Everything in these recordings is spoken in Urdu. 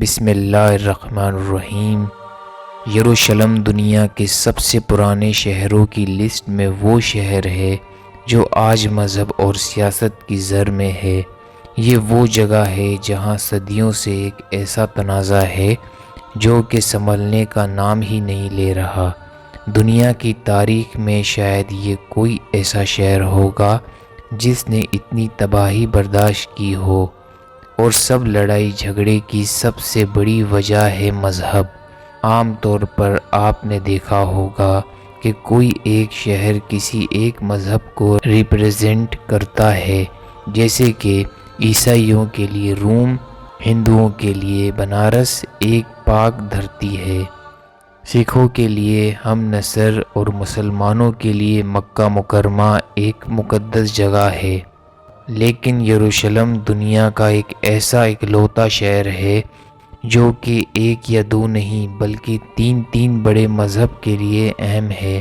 بسم اللہ الرحمن الرحیم۔ یروشلم دنیا کے سب سے پرانے شہروں کی لسٹ میں وہ شہر ہے جو آج مذہب اور سیاست کی زر میں ہے۔ یہ وہ جگہ ہے جہاں صدیوں سے ایک ایسا تنازع ہے جو کہ سنبھلنے کا نام ہی نہیں لے رہا۔ دنیا کی تاریخ میں شاید یہ کوئی ایسا شہر ہوگا جس نے اتنی تباہی برداشت کی ہو، اور سب لڑائی جھگڑے کی سب سے بڑی وجہ ہے مذہب۔ عام طور پر آپ نے دیکھا ہوگا کہ کوئی ایک شہر کسی ایک مذہب کو ریپریزنٹ کرتا ہے، جیسے کہ عیسائیوں کے لیے روم، ہندوؤں کے لیے بنارس ایک پاک دھرتی ہے، سکھوں کے لیے امرتسر اور مسلمانوں کے لیے مکہ مکرمہ ایک مقدس جگہ ہے۔ لیکن یروشلم دنیا کا ایک ایسا اکلوتا شہر ہے جو کہ ایک یا دو نہیں بلکہ تین بڑے مذہب کے لیے اہم ہے،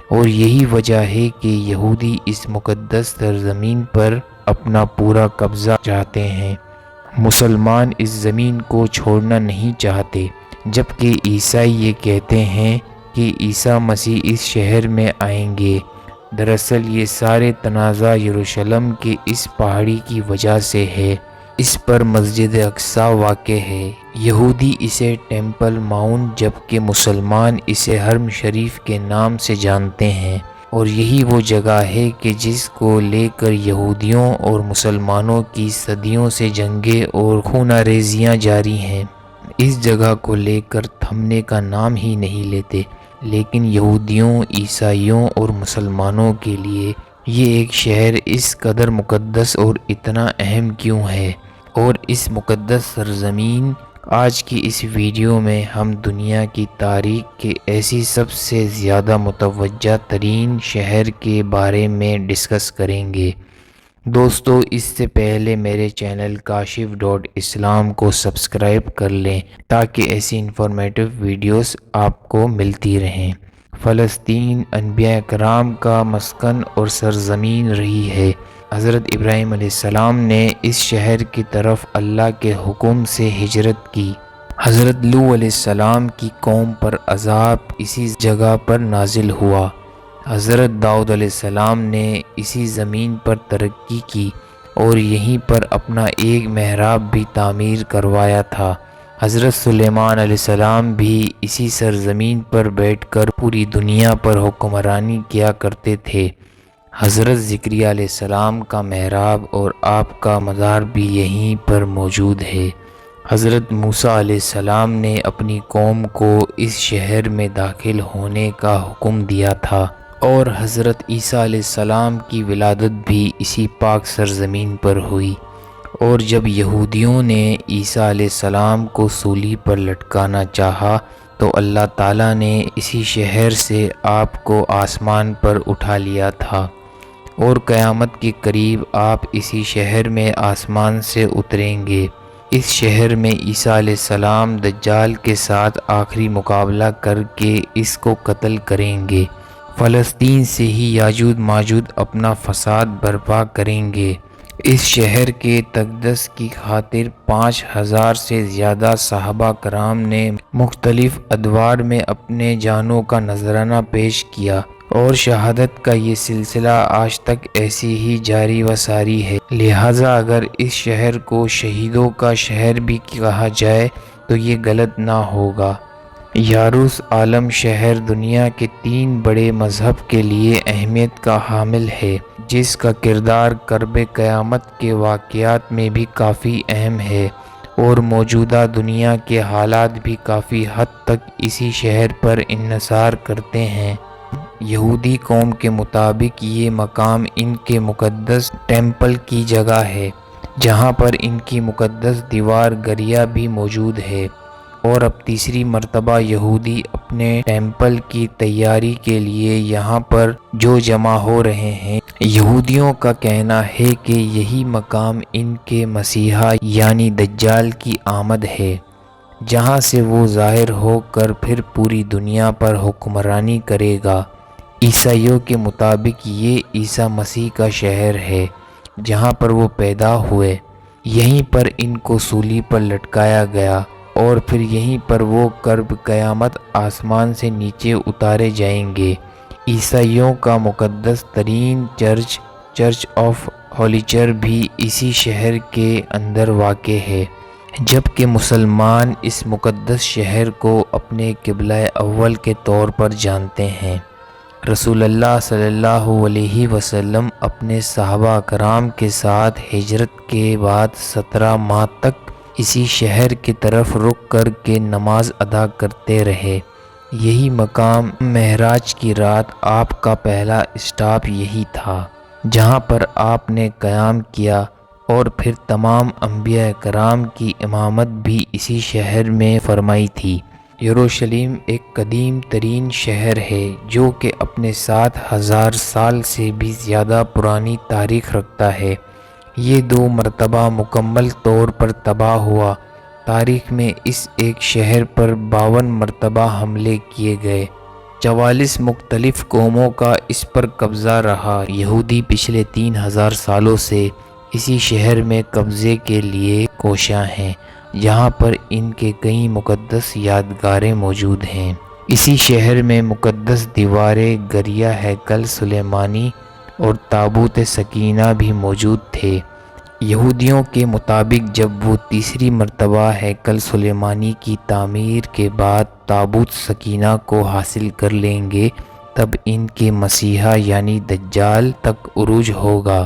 اور یہی وجہ ہے کہ یہودی اس مقدس سرزمین پر اپنا پورا قبضہ چاہتے ہیں۔ مسلمان اس زمین کو چھوڑنا نہیں چاہتے، جبکہ عیسائی یہ کہتے ہیں کہ عیسیٰ مسیح اس شہر میں آئیں گے۔ دراصل یہ سارے تنازع یروشلم کے اس پہاڑی کی وجہ سے ہے۔ اس پر مسجد اقصیٰ واقع ہے۔ یہودی اسے ٹیمپل ماؤنٹ جبکہ مسلمان اسے حرم شریف کے نام سے جانتے ہیں، اور یہی وہ جگہ ہے کہ جس کو لے کر یہودیوں اور مسلمانوں کی صدیوں سے جنگیں اور خونہ ریزیاں جاری ہیں۔ اس جگہ کو لے کر تھمنے کا نام ہی نہیں لیتے، لیکن یہودیوں، عیسائیوں اور مسلمانوں کے لیے یہ ایک شہر اس قدر مقدس اور اتنا اہم کیوں ہے؟ اور اس مقدس سرزمین آج کی اس ویڈیو میں ہم دنیا کی تاریخ کے ایسی سب سے زیادہ متوجہ ترین شہر کے بارے میں ڈسکس کریں گے۔ دوستو، اس سے پہلے میرے چینل کاشف.اسلام کو سبسکرائب کر لیں تاکہ ایسی انفارمیٹو ویڈیوز آپ کو ملتی رہیں۔ فلسطین انبیاء کرام کا مسکن اور سرزمین رہی ہے۔ حضرت ابراہیم علیہ السلام نے اس شہر کی طرف اللہ کے حکم سے ہجرت کی۔ حضرت لوط علیہ السلام کی قوم پر عذاب اسی جگہ پر نازل ہوا۔ حضرت داؤد علیہ السلام نے اسی زمین پر ترقی کی اور یہیں پر اپنا ایک محراب بھی تعمیر کروایا تھا۔ حضرت سلیمان علیہ السلام بھی اسی سرزمین پر بیٹھ کر پوری دنیا پر حکمرانی کیا کرتے تھے۔ حضرت زکریا علیہ السلام کا محراب اور آپ کا مزار بھی یہیں پر موجود ہے۔ حضرت موسیٰ علیہ السلام نے اپنی قوم کو اس شہر میں داخل ہونے کا حکم دیا تھا، اور حضرت عیسیٰ علیہ السلام کی ولادت بھی اسی پاک سرزمین پر ہوئی۔ اور جب یہودیوں نے عیسیٰ علیہ السلام کو سولی پر لٹکانا چاہا تو اللہ تعالیٰ نے اسی شہر سے آپ کو آسمان پر اٹھا لیا تھا، اور قیامت کے قریب آپ اسی شہر میں آسمان سے اتریں گے۔ اس شہر میں عیسیٰ علیہ السلام دجال کے ساتھ آخری مقابلہ کر کے اس کو قتل کریں گے۔ فلسطین سے ہی یاجوج ماجوج اپنا فساد برپا کریں گے۔ اس شہر کے تقدس کی خاطر 5000 سے زیادہ صحابہ کرام نے مختلف ادوار میں اپنے جانوں کا نذرانہ پیش کیا، اور شہادت کا یہ سلسلہ آج تک ایسی ہی جاری و ساری ہے۔ لہٰذا اگر اس شہر کو شہیدوں کا شہر بھی کہا جائے تو یہ غلط نہ ہوگا۔ یروشلم شہر دنیا کے 3 بڑے مذہب کے لیے اہمیت کا حامل ہے، جس کا کردار قرب قیامت کے واقعات میں بھی کافی اہم ہے، اور موجودہ دنیا کے حالات بھی کافی حد تک اسی شہر پر انحصار کرتے ہیں۔ یہودی قوم کے مطابق یہ مقام ان کے مقدس ٹیمپل کی جگہ ہے، جہاں پر ان کی مقدس دیوار گریا بھی موجود ہے، اور اب تیسری مرتبہ یہودی اپنے ٹیمپل کی تیاری کے لیے یہاں پر جو جمع ہو رہے ہیں۔ یہودیوں کا کہنا ہے کہ یہی مقام ان کے مسیحا یعنی دجال کی آمد ہے، جہاں سے وہ ظاہر ہو کر پھر پوری دنیا پر حکمرانی کرے گا۔ عیسائیوں کے مطابق یہ عیسیٰ مسیح کا شہر ہے، جہاں پر وہ پیدا ہوئے۔ یہیں پر ان کو سولی پر لٹکایا گیا اور پھر یہیں پر وہ کرب قیامت آسمان سے نیچے اتارے جائیں گے۔ عیسائیوں کا مقدس ترین چرچ آف ہولیچر بھی اسی شہر کے اندر واقع ہے، جبکہ مسلمان اس مقدس شہر کو اپنے قبلہ اول کے طور پر جانتے ہیں۔ رسول اللہ صلی اللہ علیہ وسلم اپنے صحابہ کرام کے ساتھ ہجرت کے بعد 17 ماہ تک اسی شہر کی طرف رخ کر کے نماز ادا کرتے رہے۔ یہی مقام معراج کی رات آپ کا پہلا اسٹاپ یہی تھا، جہاں پر آپ نے قیام کیا، اور پھر تمام انبیاء کرام کی امامت بھی اسی شہر میں فرمائی تھی۔ یروشلم ایک قدیم ترین شہر ہے جو کہ اپنے 7,000 سال سے بھی زیادہ پرانی تاریخ رکھتا ہے۔ یہ 2 مرتبہ مکمل طور پر تباہ ہوا۔ تاریخ میں اس ایک شہر پر 52 مرتبہ حملے کیے گئے۔ 44 مختلف قوموں کا اس پر قبضہ رہا۔ یہودی پچھلے 3,000 سالوں سے اسی شہر میں قبضے کے لیے کوشاں ہیں، جہاں پر ان کے کئی مقدس یادگاریں موجود ہیں۔ اسی شہر میں مقدس دیواریں، گریا ہیکل سلیمانی اور تابوت سکینہ بھی موجود تھے۔ یہودیوں کے مطابق جب وہ تیسری مرتبہ ہیکل سلیمانی کی تعمیر کے بعد تابوت سکینہ کو حاصل کر لیں گے، تب ان کے مسیحا یعنی دجال تک عروج ہوگا،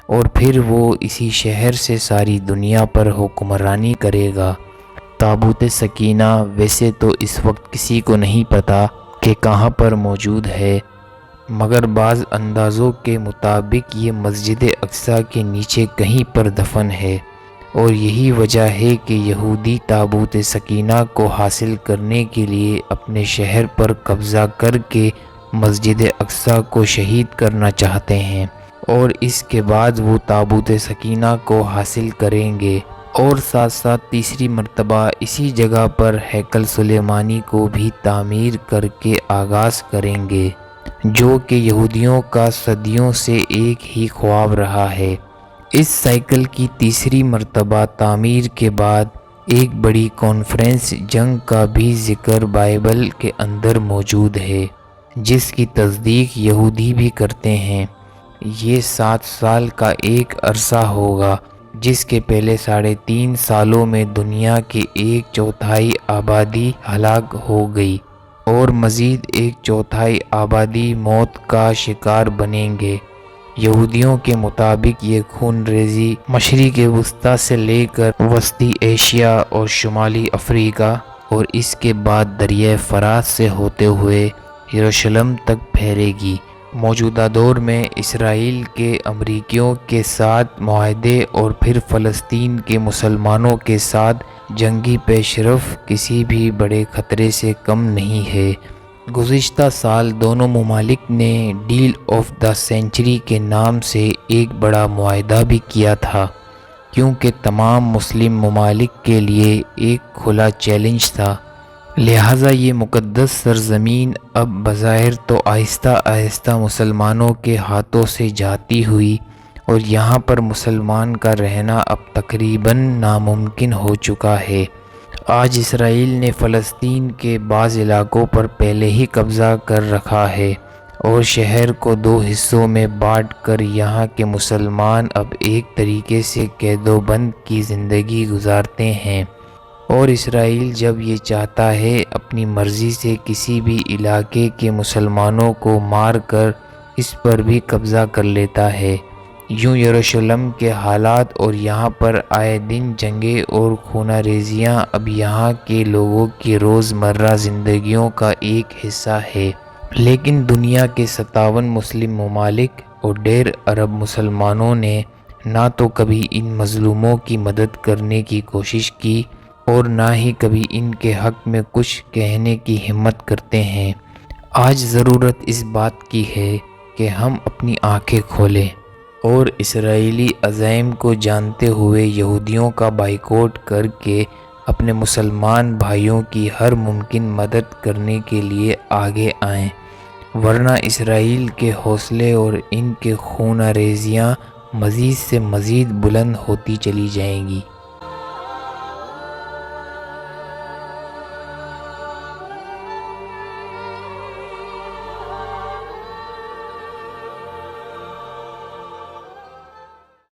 اور پھر وہ اسی شہر سے ساری دنیا پر حکمرانی کرے گا۔ تابوت سکینہ ویسے تو اس وقت کسی کو نہیں پتا کہ کہاں پر موجود ہے، مگر بعض اندازوں کے مطابق یہ مسجد اقصیٰ کے نیچے کہیں پر دفن ہے، اور یہی وجہ ہے کہ یہودی تابوت سکینہ کو حاصل کرنے کے لیے اپنے شہر پر قبضہ کر کے مسجد اقصیٰ کو شہید کرنا چاہتے ہیں، اور اس کے بعد وہ تابوت سکینہ کو حاصل کریں گے، اور ساتھ ساتھ تیسری مرتبہ اسی جگہ پر ہیکل سلیمانی کو بھی تعمیر کر کے آغاز کریں گے، جو کہ یہودیوں کا صدیوں سے ایک ہی خواب رہا ہے۔ اس سائیکل کی تیسری مرتبہ تعمیر کے بعد ایک بڑی کانفرنس جنگ کا بھی ذکر بائبل کے اندر موجود ہے، جس کی تصدیق یہودی بھی کرتے ہیں۔ یہ 7 سال کا ایک عرصہ ہوگا، جس کے پہلے 3.5 سالوں میں دنیا کی 1/4 آبادی ہلاک ہو گئی، اور مزید 1/4 آبادی موت کا شکار بنیں گے۔ یہودیوں کے مطابق یہ خون ریزی مشرق وسطیٰ سے لے کر وسطی ایشیا اور شمالی افریقہ، اور اس کے بعد دریائے فرات سے ہوتے ہوئے یروشلم تک پھیلے گی۔ موجودہ دور میں اسرائیل کے امریکیوں کے ساتھ معاہدے اور پھر فلسطین کے مسلمانوں کے ساتھ جنگی پیش رفت کسی بھی بڑے خطرے سے کم نہیں ہے۔ گزشتہ سال دونوں ممالک نے ڈیل آف دی سینچری کے نام سے ایک بڑا معاہدہ بھی کیا تھا، کیونکہ تمام مسلم ممالک کے لیے ایک کھلا چیلنج تھا۔ لہٰذا یہ مقدس سرزمین اب بظاہر تو آہستہ آہستہ مسلمانوں کے ہاتھوں سے جاتی ہوئی، اور یہاں پر مسلمان کا رہنا اب تقریباً ناممکن ہو چکا ہے۔ آج اسرائیل نے فلسطین کے بعض علاقوں پر پہلے ہی قبضہ کر رکھا ہے، اور شہر کو 2 حصوں میں بانٹ کر یہاں کے مسلمان اب ایک طریقے سے قید و بند کی زندگی گزارتے ہیں، اور اسرائیل جب یہ چاہتا ہے اپنی مرضی سے کسی بھی علاقے کے مسلمانوں کو مار کر اس پر بھی قبضہ کر لیتا ہے۔ یوں یروشلم کے حالات اور یہاں پر آئے دن جنگیں اور خونہ ریزیاں اب یہاں کے لوگوں کی روزمرہ زندگیوں کا ایک حصہ ہے۔ لیکن دنیا کے 57 مسلم ممالک اور 1.5 ارب مسلمانوں نے نہ تو کبھی ان مظلوموں کی مدد کرنے کی کوشش کی، اور نہ ہی کبھی ان کے حق میں کچھ کہنے کی ہمت کرتے ہیں۔ آج ضرورت اس بات کی ہے کہ ہم اپنی آنکھیں کھولیں، اور اسرائیلی عزائم کو جانتے ہوئے یہودیوں کا بائیکاٹ کر کے اپنے مسلمان بھائیوں کی ہر ممکن مدد کرنے کے لیے آگے آئیں، ورنہ اسرائیل کے حوصلے اور ان کے خونہ ریزیاں مزید سے مزید بلند ہوتی چلی جائیں گی۔